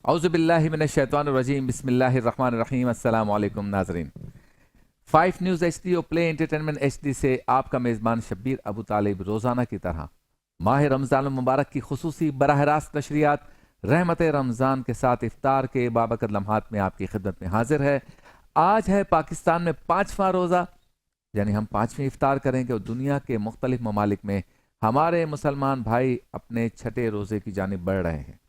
औज़ु बिल्लाहि मिनश्शैतानिर्रजीम बिस्मिल्लाहिर्रहमानिर्रहीम। अस्सलाम वालेकुम नाज़रीन। 5 न्यूज़ HD और प्ले एंटरटेनमेंट HD से आपका मेज़बान शब्बीर अबू तालिब रोज़ाना की तरह माह रमज़ान मुबारक की खुसूसी बराह रास्त नशरियात रहमत रमज़ान के साथ इफ्तार के बाबरकत लम्हात में आपकी खिदमत में हाजिर है। आज है पाकिस्तान में 5वां रोज़ा, यानी हम 5वीं इफ्तार करेंगे और दुनिया के मुख्तलिफ ममालिक में हमारे मुसलमान भाई अपने छठे रोज़े की जानिब बढ़ रहे हैं।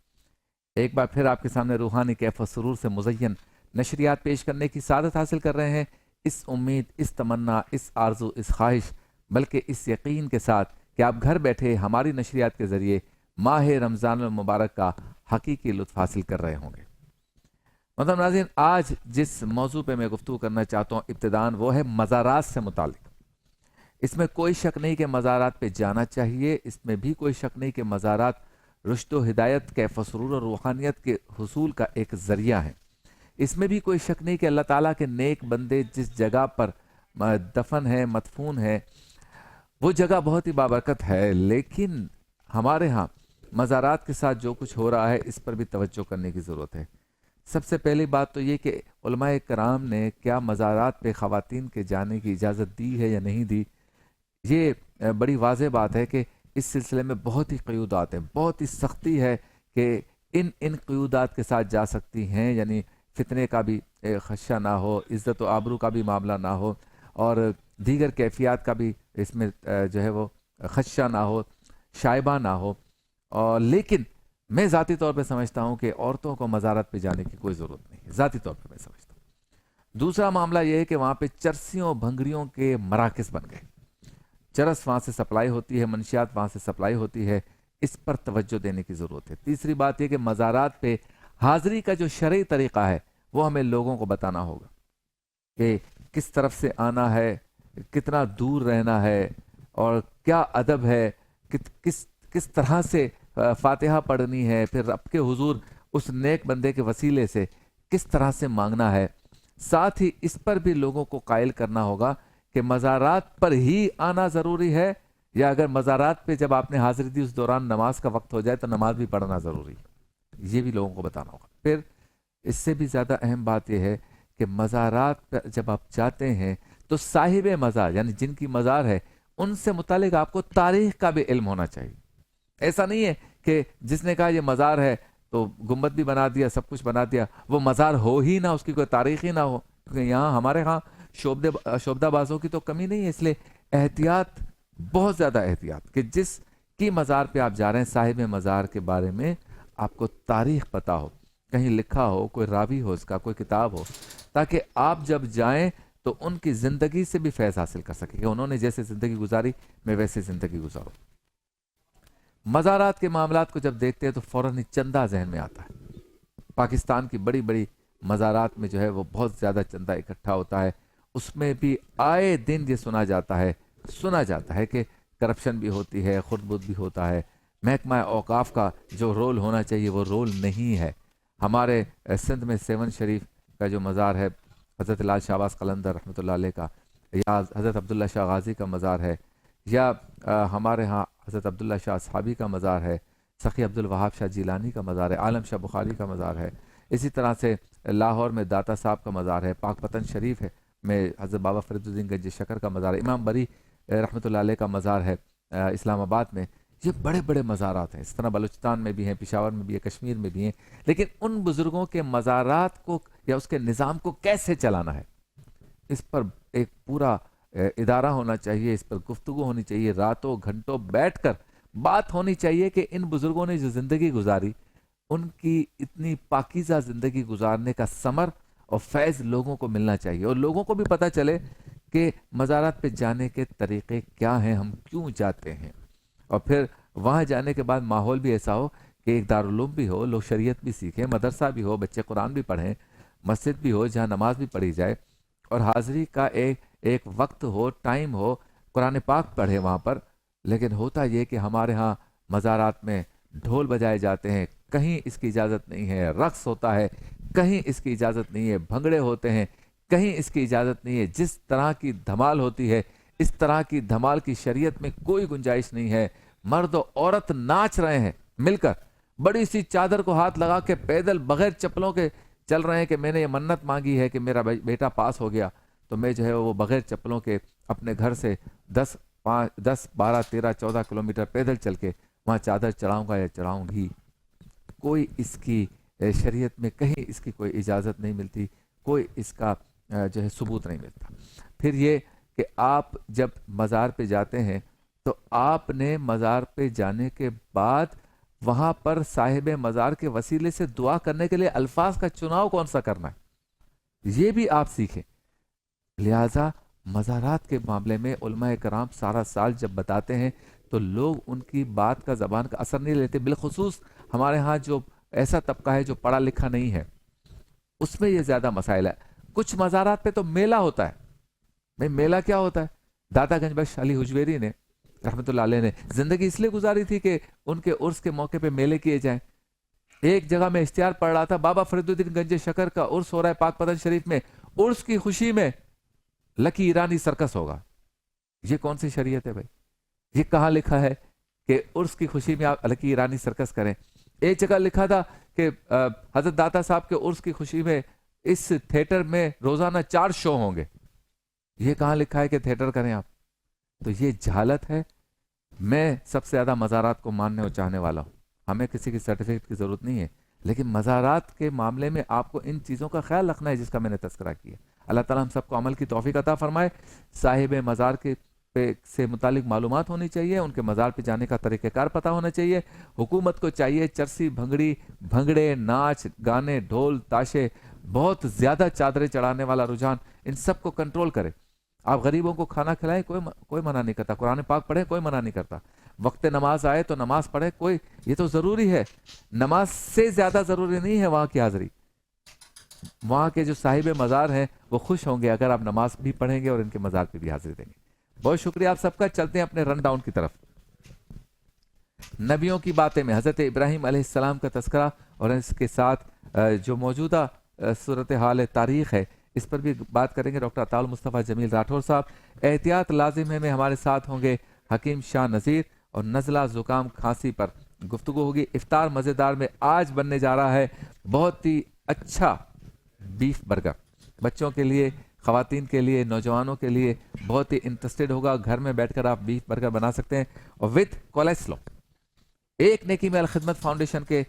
एक बार फिर आपके सामने रूहानी कैफ व सुरूर से मुज़य्यन नशरियात पेश करने की सादत हासिल कर रहे हैं, इस उम्मीद, इस तमन्ना, इस आरजू, इस ख्वाहिश, बल्कि इस यकीन के साथ कि आप घर बैठे हमारी नशरियात के ज़रिए माह रमज़ान मुबारक का हकीकी लुत्फ़ हासिल कर रहे होंगे। मतलब नाज़रीन, आज जिस मौजू पे मैं गुफ्तगू करना चाहता हूँ इब्तिदान, वो है मज़ारात से मुतालिक। इसमें कोई शक नहीं कि मज़ारात पे जाना चाहिए, इसमें भी कोई शक नहीं कि मज़ारात रुश्द व हिदायत, कैफ व सुरूर और रूहानियत के हुसूल का एक ज़रिया है। इसमें भी कोई शक नहीं कि अल्लाह ताला के नेक बंदे जिस जगह पर दफन है, मदफून है, वो जगह बहुत ही बाबरकत है। लेकिन हमारे यहाँ मज़ारात के साथ जो कुछ हो रहा है, इस पर भी तवज्जो करने की ज़रूरत है। सबसे पहली बात तो ये कि उलमाए कराम ने क्या मज़ारात पे ख़वातीन के जाने की इजाज़त दी है या नहीं दी। ये बड़ी वाज़ेह बात है कि इस सिलसिले में बहुत ही क़यूदात हैं, बहुत ही सख्ती है कि इन क़यूदात के साथ जा सकती हैं, यानी फितने का भी खदशा ना हो, इज़्ज़त व आबरू का भी मामला ना हो और दीगर कैफियत का भी इसमें जो है वो खदशा ना हो, शाइबा ना हो। और लेकिन मैं ज़ाती तौर पे समझता हूँ कि औरतों को मज़ारत पे जाने की कोई ज़रूरत नहीं है, ज़ाती तौर पे मैं समझता हूँ। दूसरा मामला यह है कि वहाँ पे चरसियों भंगड़ियों के मराकज़ बन गए, चरस वहाँ से सप्लाई होती है, मनशियात वहाँ से सप्लाई होती है, इस पर तवज्जो देने की ज़रूरत है। तीसरी बात यह कि मज़ारात पे हाज़री का जो शरई तरीक़ा है वो हमें लोगों को बताना होगा कि किस तरफ से आना है, कितना दूर रहना है और क्या अदब है, किस तरह से फातिहा पढ़नी है, फिर रब के हुजूर उस नेक बंदे के वसीले से किस तरह से मांगना है। साथ ही इस पर भी लोगों को कायल करना होगा कि मज़ारात पर ही आना ज़रूरी है या अगर मज़ारात पे जब आपने हाज़िरी दी उस दौरान नमाज का वक्त हो जाए तो नमाज भी पढ़ना ज़रूरी है। ये भी लोगों को बताना होगा। फिर इससे भी ज़्यादा अहम बात यह है कि मज़ारात पर जब आप जाते हैं तो साहिब मज़ार यानी जिनकी मज़ार है उनसे मुतालिक आपको तारीख़ का भी इल्म होना चाहिए। ऐसा नहीं है कि जिसने कहा ये मज़ार है तो गुम्बद भी बना दिया, सब कुछ बना दिया, वो मज़ार हो ही ना, उसकी कोई तारीख़ ही ना हो। क्योंकि यहाँ हमारे यहाँ शोबदाबाजों की तो कमी नहीं है, इसलिए एहतियात, बहुत ज़्यादा एहतियात कि जिस की मज़ार पे आप जा रहे हैं साहिब मज़ार के बारे में आपको तारीख़ पता हो, कहीं लिखा हो, कोई रावी हो, इसका कोई किताब हो, ताकि आप जब जाएं तो उनकी ज़िंदगी से भी फैज़ हासिल कर सकें कि उन्होंने जैसे ज़िंदगी गुजारी मैं वैसे ज़िंदगी गुजारूँ। मज़ारात के मामलात को जब देखते हैं तो फ़ौरन ही चंदा जहन में आता है। पाकिस्तान की बड़ी बड़ी मज़ारात में जो है वो बहुत ज़्यादा चंदा इकट्ठा होता है, उसमें भी आए दिन ये सुना जाता है कि करप्शन भी होती है, खुर्द-बुर्द भी होता है। महकमा औकाफ का जो रोल होना चाहिए वो रोल नहीं है। हमारे सिंध में सेवन शरीफ का जो मज़ार है हज़रत लाल शाहबाज कलंदर रहमतुल्लाह अलैह का, या हज़रत अब्दुल्ला शाह गाज़ी का मज़ार है, या हमारे यहाँ हज़रत अब्दुल्ला शाह असहाबी का मज़ार है, सखी अब्दुल वहाब शाह जीलानी का मज़ार है, आलम शाह बुखारी का मज़ार है। इसी तरह से लाहौर में दाता साहब का मज़ार है, पाकपतन शरीफ है में हज़रत बाबा फरीदुद्दीन गंज शकर का मज़ार है, इमाम बरी रहमतुल्लाह अलैह का मज़ार है इस्लामाबाद में। ये बड़े बड़े मज़ारात हैं। इस तरह बलूचिस्तान में भी हैं, पेशावर में भी है, कश्मीर में भी हैं। लेकिन उन बुज़ुर्गों के मज़ारात को या उसके निज़ाम को कैसे चलाना है, इस पर एक पूरा इदारा होना चाहिए, इस पर गुफ्तगू होनी चाहिए, रातों घंटों बैठकर बात होनी चाहिए कि इन बुज़ुर्गों ने जो ज़िंदगी गुजारी उनकी इतनी पाकीज़ा ज़िंदगी गुजारने का समर और फैज़ लोगों को मिलना चाहिए और लोगों को भी पता चले कि मज़ारात पे जाने के तरीक़े क्या हैं, हम क्यों जाते हैं। और फिर वहाँ जाने के बाद माहौल भी ऐसा हो कि एक दारुल उलूम भी हो, लोग शरीयत भी सीखें, मदरसा भी हो, बच्चे कुरान भी पढ़ें, मस्जिद भी हो जहाँ नमाज भी पढ़ी जाए और हाज़िरी का एक वक्त हो, टाइम हो, कुरान पाक पढ़े वहाँ पर। लेकिन होता ये कि हमारे यहाँ मज़ारात में ढोल बजाए जाते हैं, कहीं इसकी इजाज़त नहीं है, रक़्स होता है, कहीं इसकी इजाज़त नहीं है, भंगड़े होते हैं, कहीं इसकी इजाज़त नहीं है। जिस तरह की धमाल होती है इस तरह की धमाल की शरीयत में कोई गुंजाइश नहीं है। मर्द और औरत नाच रहे हैं मिलकर, बड़ी सी चादर को हाथ लगा के पैदल बगैर चप्पलों के चल रहे हैं कि मैंने ये मन्नत मांगी है कि मेरा बेटा पास हो गया तो मैं जो है वो बगैर चप्पलों के अपने घर से 10 12 13 14 किलोमीटर पैदल चल के वहाँ चादर चढ़ाऊंगा या चढ़ाऊंगी। कोई इसकी शरीयत में कहीं इसकी कोई इजाज़त नहीं मिलती, कोई इसका जो है सबूत नहीं मिलता। फिर ये कि आप जब मज़ार पे जाते हैं तो आपने मज़ार पे जाने के बाद वहाँ पर साहिब मज़ार के वसीले से दुआ करने के लिए अल्फाज का चुनाव कौन सा करना है, ये भी आप सीखें। लिहाजा मज़ारात के मामले में उलमाए कराम सारा साल जब बताते हैं तो लोग उनकी बात का ज़बान का असर नहीं लेते। बिलखुसूस हमारे यहाँ जो ऐसा तबका है जो पढ़ा लिखा नहीं है, उसमें ये ज़्यादा मसाइल है। कुछ मज़ारात पे तो मेला होता है। भाई मेला क्या होता है? दाता गंज बख्श अली हुजवेरी ने रहमतुल्लाह अलैह ने जिंदगी इसलिए गुजारी थी कि उनके उर्स के मौके पे मेले किए जाएं। एक जगह में इश्तिहार पढ़ रहा था, बाबा फरीदुद्दीन गंज शकर का उर्स हो रहा है पाक पतन शरीफ में, उर्स की खुशी में लकी ईरानी सर्कस होगा। ये कौन सी शरीयत है भाई? ये कहाँ लिखा है कि उर्स की खुशी में आप लकी ईरानी सर्कस करें? एक जगह लिखा था कि हजरत दाता साहब के उर्स की खुशी में इस थिएटर में रोजाना 4 शो होंगे। ये कहाँ लिखा है कि थिएटर करें आप? तो ये जहालत है। मैं सबसे ज्यादा मज़ारात को मानने और चाहने वाला हूँ, हमें किसी की सर्टिफिकेट की जरूरत नहीं है, लेकिन मज़ारात के मामले में आपको इन चीज़ों का ख्याल रखना है जिसका मैंने तज़किरा किया। अल्लाह ताला हम सबको अमल की तौफीक अता फरमाए। साहिब मज़ार के पे से मुतालिक मालूमात होनी चाहिए, उनके मज़ार पे जाने का तरीक़ेकार पता होना चाहिए। हुकूमत को चाहिए चरसी भंगड़ी भंगड़े नाच गाने ढोल ताशे बहुत ज़्यादा चादरें चढ़ाने वाला रुझान, इन सब को कंट्रोल करे। आप गरीबों को खाना खिलाएं, कोई मना नहीं करता। कुरान पाक पढ़े, कोई मना नहीं करता। वक्त नमाज आए तो नमाज पढ़े, कोई, ये तो ज़रूरी है। नमाज से ज़्यादा ज़रूरी नहीं है वहाँ की हाज़िरी। वहाँ के जो साहिब मज़ार हैं वो खुश होंगे अगर आप नमाज भी पढ़ेंगे और इनके मज़ार पे भी हाजिरी देंगे। बहुत शुक्रिया आप सबका। चलते हैं अपने रन डाउन की तरफ। नबियों की बातें में हज़रत इब्राहीम अलैहिस्सलाम का तज़किरा और इसके साथ जो मौजूदा सूरत हाल तारीख़ है इस पर भी बात करेंगे। डॉक्टर अताउल मुस्तफ़ा जमील राठौर साहब। एहतियात लाजिम है में हमारे साथ होंगे हकीम शाह नज़ीर, और नज़ला ज़ुकाम खांसी पर गुफ्तगू होगी। इफ्तार मज़ेदार में आज बनने जा रहा है बहुत ही अच्छा बीफ बर्गर, बच्चों के लिए, ख़वातीन के लिए, नौजवानों के लिए बहुत ही इंटरेस्टेड होगा। घर में बैठकर आप बीफ बर्गर बना सकते हैं और विद कोलेस्ट्रॉल। एक नेकी में अल खिदमत फाउंडेशन के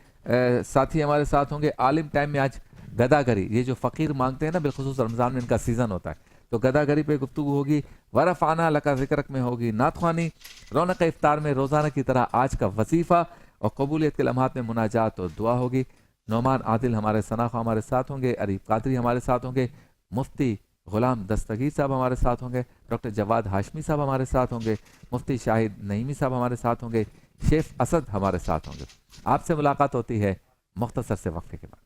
साथी हमारे साथ होंगे। आलिम टाइम में आज गदागरी, ये जो फ़कीर मांगते हैं ना, बिलखुसूस रमज़ान में इनका सीज़न होता है, तो गदागरी पे गुफ्तगू होगी। वरफ़ाना लका ज़िक्रक में होगी नातख़्वानी। रौनक इफ्तार में रोज़ाना की तरह आज का वजीफ़ा और कबूलियत के लम्हात में मुनाजात और दुआ होगी। नौमान आदिल हमारे सनाखा हमारे साथ होंगे। अरीफ कादरी हमारे साथ होंगे। मुफ्ती गुलाम दस्तगीर साहब हमारे साथ होंगे। डॉक्टर जवाद हाशमी साहब हमारे साथ होंगे। मुफ्ती शाहिद नईमी साहब हमारे साथ होंगे। शेख असद हमारे साथ होंगे। आपसे मुलाकात होती है मुख्तसर से वक्फे के बाद।